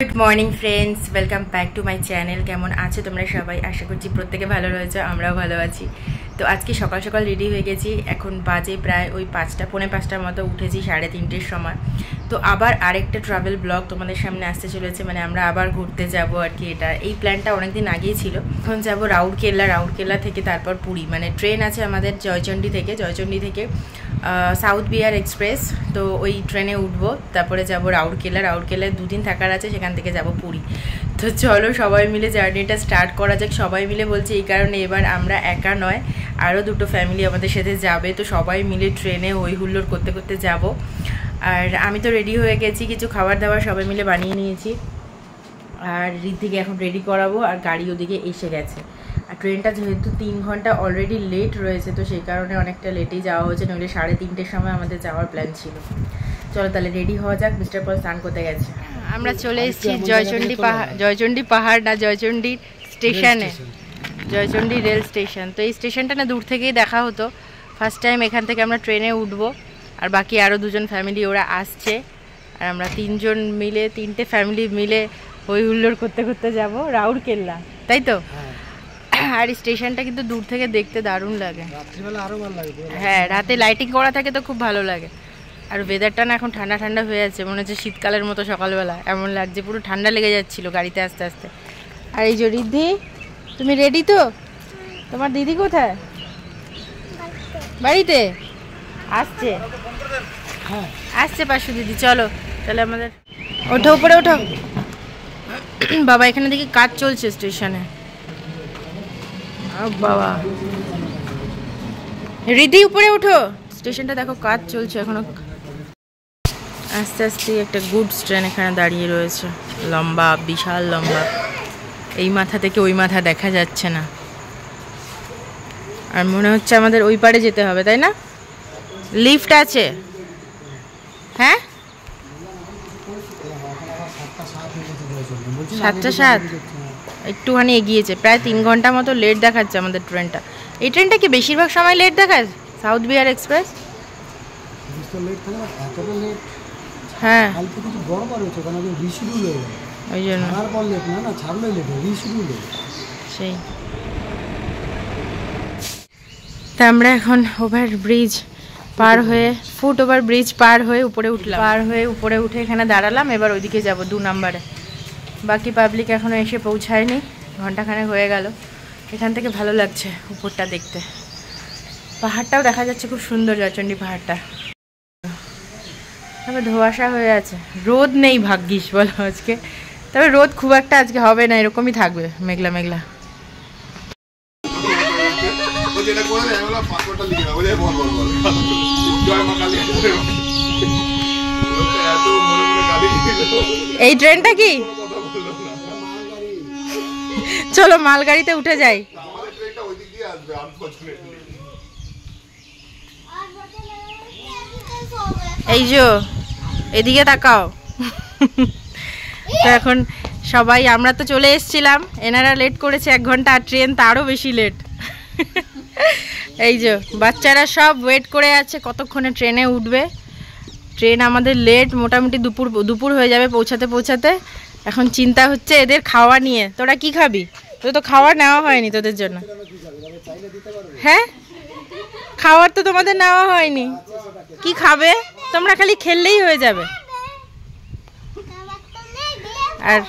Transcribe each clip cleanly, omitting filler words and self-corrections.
Good morning friends welcome back to my channel केमन आछो तोमरा सबाई आशा करछि प्रत्येके भालो रयेछो आमराओ भालो आछि। तो आज के सकाल सकाल रेडी हो गेছি এখন বাজে প্রায় ওই 5টা পৌনে 5টার মতো উঠেছি 3:30টার সময়। তো আবার আরেকটা ট্রাভেল ব্লগ তোমাদের সামনে আসতে চলেছে, মানে আমরা আবার ঘুরতে যাব আর কি। এটা এই প্ল্যানটা অনেক দিন আগেই ছিল। এখন যাব রাউরকেলা থেকে তারপর পুরী, মানে ট্রেন আছে আমাদের জয়চন্ডী থেকে সাউথ বিহার এক্সপ্রেস। তো ওই ট্রেনে উঠবো, তারপরে যাব রাউরকেলায় দুদিন থাকার আছে, সেখান থেকে যাব পুরী। তো চলো সবাই মিলে জার্নিটা স্টার্ট করা যাক। সবাই মিলে বলছি এই কারণে এবার আমরা একা নয়, আরও দুটো ফ্যামিলি আমাদের সাথে যাবে। তো সবাই মিলে ট্রেনে হই হুল্লোড় করতে করতে যাব। আর আমি তো রেডি হয়ে গেছি, কিছু খাবার দাবার সবাই মিলে বানিয়ে নিয়েছি। আর ঋদ্ধিকে এখন রেডি করাবো, আর গাড়ি ওদিকে এসে গেছে। আর ট্রেনটা যেহেতু 3 ঘন্টা অলরেডি লেট রয়েছে, তো সেই কারণে অনেকটা লেটেই যাওয়া হয়েছে, নইলে 3:30টার সময় আমাদের যাওয়ার প্ল্যান ছিল। চলো তাহলে রেডি হওয়া যাক। মিস্টার পল স্নান করতে গেছে। আমরা চলে এসেছি জয়চন্ডী পাহাড় না জয়চন্ডী স্টেশনে, জয়চন্ডী রেল স্টেশন। তো এই স্টেশনটা না দূর থেকেই দেখা হতো। ফার্স্ট টাইম এখান থেকে আমরা ট্রেনে উঠবো, আর বাকি আরও দুজন ফ্যামিলি ওরা আসছে। আর আমরা 3টে ফ্যামিলি মিলে হই হুল্লোড় করতে করতে যাব রাউরকেলা, তাই তো? আর স্টেশনটা কিন্তু দূর থেকে দেখতে দারুণ লাগে, হ্যাঁ রাতে লাইটিং করা থাকে তো খুব ভালো লাগে। আর ওয়েদারটা না এখন ঠান্ডা ঠান্ডা হয়ে যাচ্ছে, মনে হচ্ছে শীতকালের মতো সকালবেলা এমন লাগছে, পুরো ঠান্ডা লেগে যাচ্ছিল গাড়িতে আস্তে আস্তে। আর এই যে ঋদ্ধি, তুমি রেডি তো? তোমার দিদি কোথায়? বাড়িতে আসছে পাশু দিদি। চলো তাহলে আমাদের ওঠো, উপরে ওঠো। বাবা এখানে দেখি কাজ চলছে স্টেশনে। বাবা রিদি উপরে উঠো, স্টেশনটা দেখো কাজ চলছে এখনো। আস্তে আস্তে একটা গুডস ট্রেন এখানে দাঁড়িয়ে রয়েছে, লম্বা, বিশাল লম্বা। এই মাথা থেকে ওই মাথা দেখা যাচ্ছে না, আর মনে হচ্ছে আমাদের ওই পারে যেতে হবে, তাই না? লিফট আছে, হ্যাঁ 7:07, একটুখানি এগিয়েছে, প্রায় 3 ঘন্টা মতো লেট দেখাচ্ছে আমাদের ট্রেনটা। এই ট্রেনটা কি বেশিরভাগ সময় লেট দেখায়? সাউথ বিহার এক্সপ্রেস, হ্যাঁ ওই জন্য সেই। তা আমরা এখন ওভারব্রিজ পার হয়ে, ফুট ওভার ব্রিজ পার হয়ে উপরে উঠলাম। উপরে উঠে এখানে দাঁড়ালাম। এবার ওইদিকে যাব 2 নম্বরে। বাকি পাবলিক এখনও এসে পৌঁছায়নি, ঘন্টাখানেক হয়ে গেল। এখান থেকে ভালো লাগছে উপরটা দেখতে, পাহাড়টাও দেখা যাচ্ছে খুব সুন্দর, জয়চন্ডী পাহাড়টা। তবে ধোঁয়াশা হয়ে আছে, রোদ নেই ভাগ্যিস বলো আজকে। তবে রোদ খুব একটা আজকে হবে না, এরকমই থাকবে মেঘলা মেঘলা। এই ট্রেনটা কি? চলো মালগাড়িতে উঠে যাই। এই যে এদিকে তাকাও। তো এখন সবাই, আমরা তো চলে এসেছিলাম, এনারা লেট করেছে 1 ঘন্টা, আর ট্রেন তারও বেশি লেট। এই যে বাচ্চারা সব ওয়েট করে আছে কতক্ষণে ট্রেনে উঠবে। ট্রেন আমাদের লেট, মোটামুটি দুপুর হয়ে যাবে পৌঁছাতে। এখন চিন্তা হচ্ছে এদের খাওয়া নিয়ে। তোরা কি খাবি? তোদের তো খাওয়ার নেওয়া হয়নি তোদের জন্য, হ্যাঁ খাওয়ার তো তোমাদের নেওয়া হয়নি। কি খাবে তোমরা? খালি খেললেই হয়ে যাবে। আর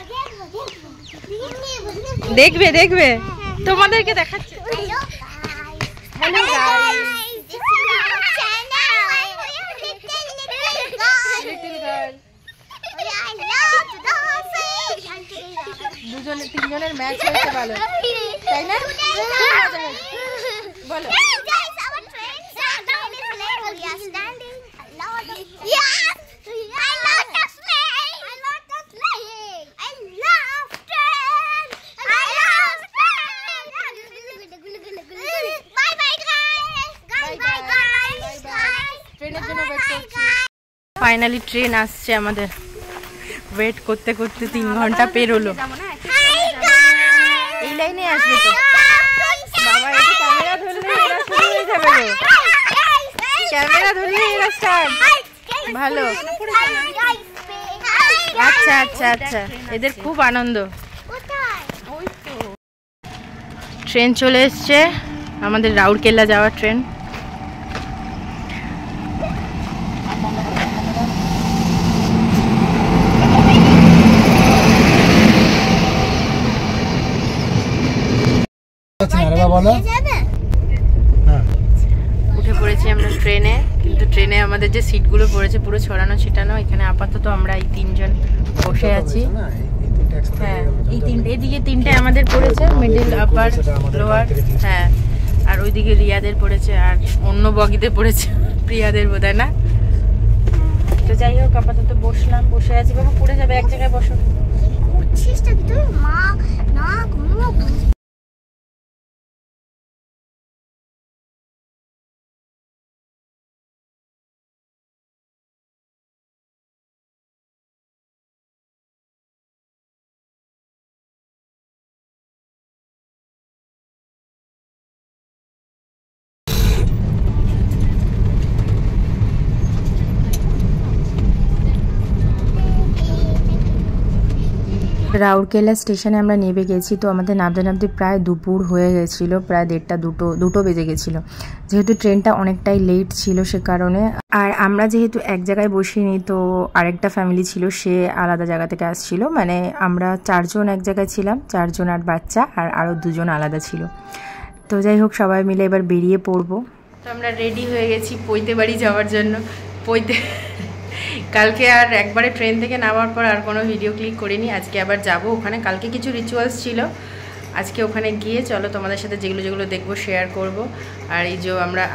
দেখবে তোমাদেরকে দেখাচ্ছে। হ্যালো গাইস, দুজনের 3জনের ম্যাচ হয়েছে ভালো, তাই না? বলো ফাইনালি ট্রেন আসছে আমাদের। ওয়েট করতে করতে 3 ঘন্টা পেরোলো। এই লাইনে আসবে তো বাবা, এটা ক্যামেরা ধরলে এরা শুরু হয়ে যাবে গো। ক্যামেরা ধরলে এরা স্টার্ট। ভালো আচ্ছা আচ্ছা আচ্ছা, এদের খুব আনন্দ। ট্রেন চলে এসছে, আমাদের রাউরকেল্লা যাওয়ার ট্রেন। উঠে পড়েছি আমরা ট্রেনে, কিন্তু ট্রেনে আমাদের যে সিটগুলো পড়েছে পুরো ছড়ানো ছিটানো। এখানে আপাতত আমরা এই 3 জন বসে আছি। হ্যাঁ, এই এদিকে 3টে আমাদের পড়েছে, মিডল, আপার, লোয়ার। হ্যাঁ, আর ওইদিকে রিয়াদের পড়েছে, আর অন্য বগিতে পড়েছে প্রিয়াদের বোধহয়, না? তো যাই হোক, আপাতত বসলাম, বসে আছি। বাবা পড়ে যাবে, এক জায়গায় বসো। রাউরকেলা স্টেশনে আমরা নেমে গেছি। তো আমাদের নামতে নামতে প্রায় দুপুর হয়ে গেছিলো, প্রায় 1:30 দুটো বেজে গেছিলো, যেহেতু ট্রেনটা অনেকটাই লেট ছিল সে কারণে। আর আমরা যেহেতু এক জায়গায় বসিনি, তো আরেকটা ফ্যামিলি ছিল, সে আলাদা জায়গা থেকে আসছিল। মানে আমরা 4 জন এক জায়গায় ছিলাম, 4 জন আর বাচ্চা, আর আরও 2 জন আলাদা ছিল। তো যাই হোক, সবাই মিলে এবার বেরিয়ে পড়বো। তো আমরা রেডি হয়ে গেছি পৈতে বাড়ি যাওয়ার জন্য। পৈতে কালকে আর একবারে ট্রেন থেকে নামার পর আর কোনো ভিডিও ক্লিক করিনি, আজকে আবার যাব ওখানে। কালকে কিছু রিচুয়ালস ছিল, আজকে ওখানে গিয়ে চলো তোমাদের সাথে যেগুলো দেখবো শেয়ার করব। আর এই যে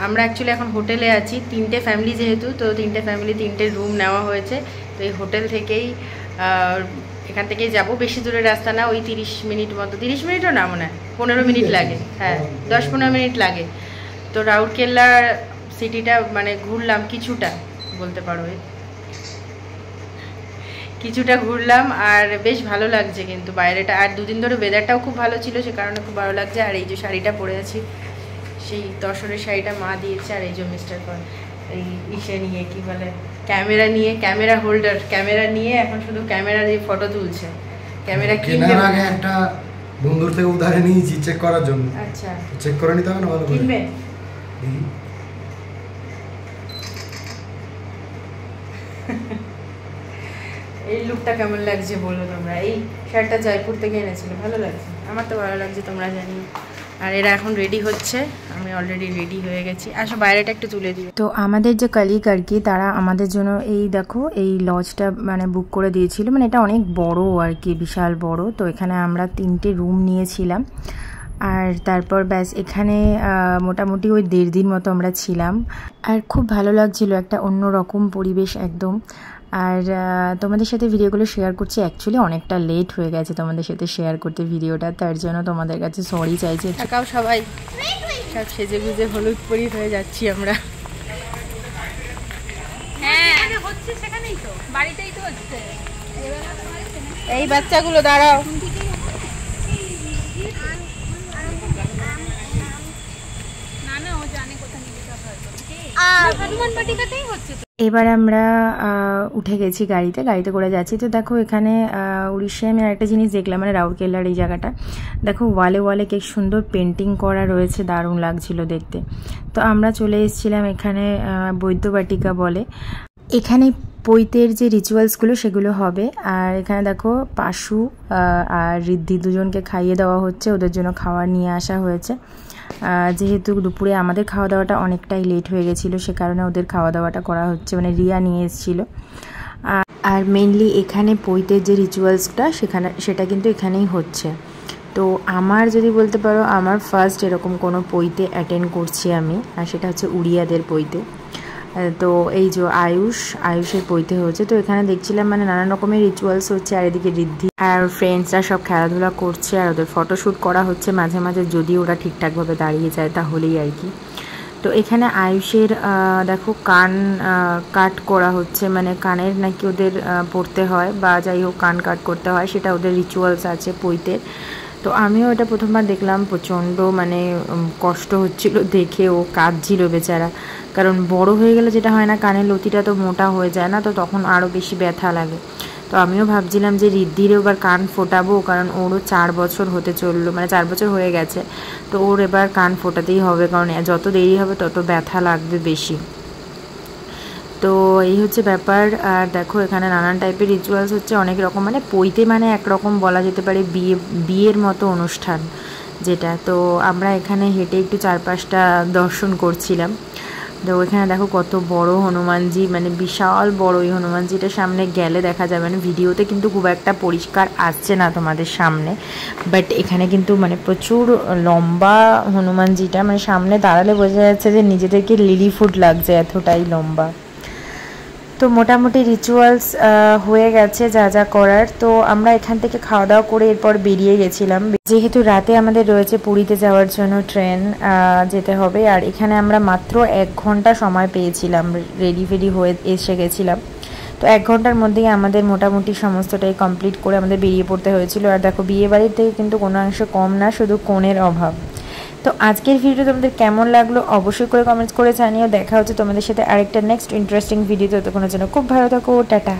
আমরা অ্যাকচুয়ালি এখন হোটেলে আছি, 3টে ফ্যামিলি যেহেতু, তো 3টে ফ্যামিলি 3টে রুম নেওয়া হয়েছে। তো এই হোটেল থেকেই এখান থেকেই যাব, বেশি দূরের রাস্তা না, ওই 30 মিনিট মতো, 30 মিনিটও না মনে হয়, 15 মিনিট লাগে। হ্যাঁ, 10-15 মিনিট লাগে। তো রাউরকেল্লা সিটিটা মানে ঘুরলাম কিছুটা, বলতে পারো কিছুটা ঘুরলাম, আর বেশ ভালো লাগছে কিন্তু বাইরেটা। আর 2 দিন ধরে ওয়েদারটাও খুব ভালো ছিল, সে কারণে খুব ভালো লাগছে। আর এই যে শাড়িটা পরে আছি, সেই তসরের শাড়িটা মা দিয়েছে। আর এই যে মিস্টার এই ইসে নিয়ে, কি বলে, ক্যামেরা হোল্ডার, ক্যামেরা নিয়ে এখন শুধু ক্যামেরা দিয়ে ফটো তুলছে। ক্যামেরা কিনবে, আগে একটা বন্ধুর থেকে উধার নিয়েছি চেক করার জন্য। আচ্ছা, চেক করে নিতে হবে না, ভালো করে কিনবে। এই লুকটা কেমন লাগছে বলো তোমরা? এই শার্টটা জয়পুর থেকে এনেছিল, ভালো লাগছে, আমার তো ভালো লাগছে, তোমরা জানিও। আর এরা এখন রেডি হচ্ছে, আমি অলরেডি রেডি হয়ে গেছি। আসো বাইরেটা একটু তুলে দিই। তো আমাদের যে কলিগ আর কি, তারা আমাদের জন্য এই দেখো এই লজটা মানে বুক করে দিয়েছিল। মানে এটা অনেক বড় আর কি, বিশাল বড়। তো এখানে আমরা 3টে রুম নিয়েছিলাম। আর তারপর ব্যাস এখানে মোটামুটি ওই 1.5 দিন মতো আমরা ছিলাম। আর খুব ভালো লাগছিল, একটা অন্যরকম পরিবেশ একদম। আর তোমাদের সাথে ভিডিওগুলো শেয়ার করছি, অ্যাকচুয়ালি অনেকটা লেট হয়ে গেছে তোমাদের সাথে শেয়ার করতে ভিডিওটা, তার জন্য তোমাদের কাছে সরি চাইছি। থাকাও সবাই সব সেজে গুজে হলুদ পরি হয়ে যাচ্ছি আমরা। হ্যাঁ, হচ্ছে সেখানেই তো, বাড়িতেই তো হচ্ছে। এই বাচ্চাগুলো দাঁড়াও, এবার আমরা উঠে গেছি গাড়িতে করে যাচ্ছি। তো দেখো এখানে উড়িষ্যায় আমি আরেকটা জিনিস দেখলাম, মানে রাউরকেল্লার এই জায়গাটা দেখো, ওয়ালে কি সুন্দর পেন্টিং করা রয়েছে, দারুণ লাগছিল দেখতে। তো আমরা চলে এসেছিলাম এখানে, বৈদ্যবাটিকা বলে। এখানে পৈতের যে রিচুয়ালসগুলো সেগুলো হবে। আর এখানে দেখো পাশু আর ঋদ্ধি 2 জনকে খাইয়ে দেওয়া হচ্ছে, ওদের জন্য খাবার নিয়ে আসা হয়েছে। যেহেতু দুপুরে আমাদের খাওয়া দাওয়াটা অনেকটাই লেট হয়ে গেছিলো, সে কারণে ওদের খাওয়া দাওয়াটা করা হচ্ছে, মানে রিয়া নিয়ে এসেছিলো। আর মেনলি এখানে পৈতের যে রিচুয়ালসটা সেটা কিন্তু এখানেই হচ্ছে। তো আমার যদি বলতে পারো, আমার ফার্স্ট এরকম কোনো পৈতে অ্যাটেন্ড করছি আমি, আর সেটা হচ্ছে উড়িয়াদের পৈতে। তো এই যে আয়ুষের পৈতে হচ্ছে। তো এখানে দেখছিলাম মানে নানান রকমের রিচুয়ালস হচ্ছে, আর এদিকে ঋদ্ধি আর ফ্রেন্ডসরা সব খেলাধুলা করছে, আর ওদের ফটোশ্যুট করা হচ্ছে মাঝে মাঝে, যদি ওরা ঠিকঠাকভাবে দাঁড়িয়ে যায় তাহলেই আর কি। তো এখানে আয়ুষের দেখো কাট করা হচ্ছে, মানে কানের নাকি ওদের পড়তে হয়, বা যাই হোক কান কাট করতে হয়, সেটা ওদের রিচুয়ালস আছে পৈতের। তো আমিও এটা প্রথমবার দেখলাম, প্রচণ্ড মানে কষ্ট হচ্ছিল দেখে, ও কাঁদছিল বেচারা, কারণ বড় হয়ে গেলে যেটা হয় না, কানের লতিটা তো মোটা হয়ে যায় না, তো তখন আরও বেশি ব্যথা লাগে। তো আমিও ভাবছিলাম যে ঋদ্ধিরও এবার কান ফোটাবো, কারণ ওরও 4 বছর হতে চললো, মানে 4 বছর হয়ে গেছে। তো ওর এবার কান ফোটাতেই হবে, কারণ যত দেরি হবে তত ব্যথা লাগবে বেশি। তো এই হচ্ছে ব্যাপার। আর দেখো এখানে নানান টাইপের রিচুয়ালস হচ্ছে, অনেক রকম, মানে পৈতে মানে একরকম বলা যেতে পারে বিয়ের মতো অনুষ্ঠান যেটা। তো আমরা এখানে হেঁটে একটু চারপাশটা দর্শন করছিলাম। তো ওইখানে দেখো কত বড় হনুমানজি, মানে বিশাল বড়। ওই হনুমানজিটার সামনে গেলে দেখা যাবে, মানে ভিডিওতে কিন্তু খুব একটা পরিষ্কার আসছে না তোমাদের সামনে, বাট এখানে কিন্তু মানে প্রচুর লম্বা হনুমানজিটা, মানে সামনে দাঁড়ালে বোঝা যাচ্ছে যে নিজেদেরকে লিলি ফুড লাগছে, এতটাই লম্বা। তো মোটামুটি রিচুয়ালস হয়ে গেছে যা যা করার। তো আমরা এখান থেকে খাওয়া দাওয়া করে এরপর বেরিয়ে গেছিলাম, যেহেতু রাতে আমাদের রয়েছে পুরীতে যাওয়ার জন্য ট্রেন যেতে হবে। আর এখানে আমরা মাত্র 1 ঘন্টা সময় পেয়েছিলাম, রেডি ফেডি হয়ে এসে গেছিলাম। তো 1 ঘন্টার মধ্যেই আমাদের মোটামুটি সমস্তটাই কমপ্লিট করে আমাদের বেরিয়ে পড়তে হয়েছিল। আর দেখো বিয়ে বাড়ির থেকে কিন্তু কোনো অংশ কম না, শুধু কোণের অভাব। তো আজকের ভিডিও তোমাদের কেমন লাগলো অবশ্যই করে কমেন্টস করে জানিও। দেখা হচ্ছে তোমাদের সাথে আরেকটা নেক্সট ইন্টারেস্টিং ভিডিও। ততক্ষণের জন্য খুব ভালো থাকো, টাটা।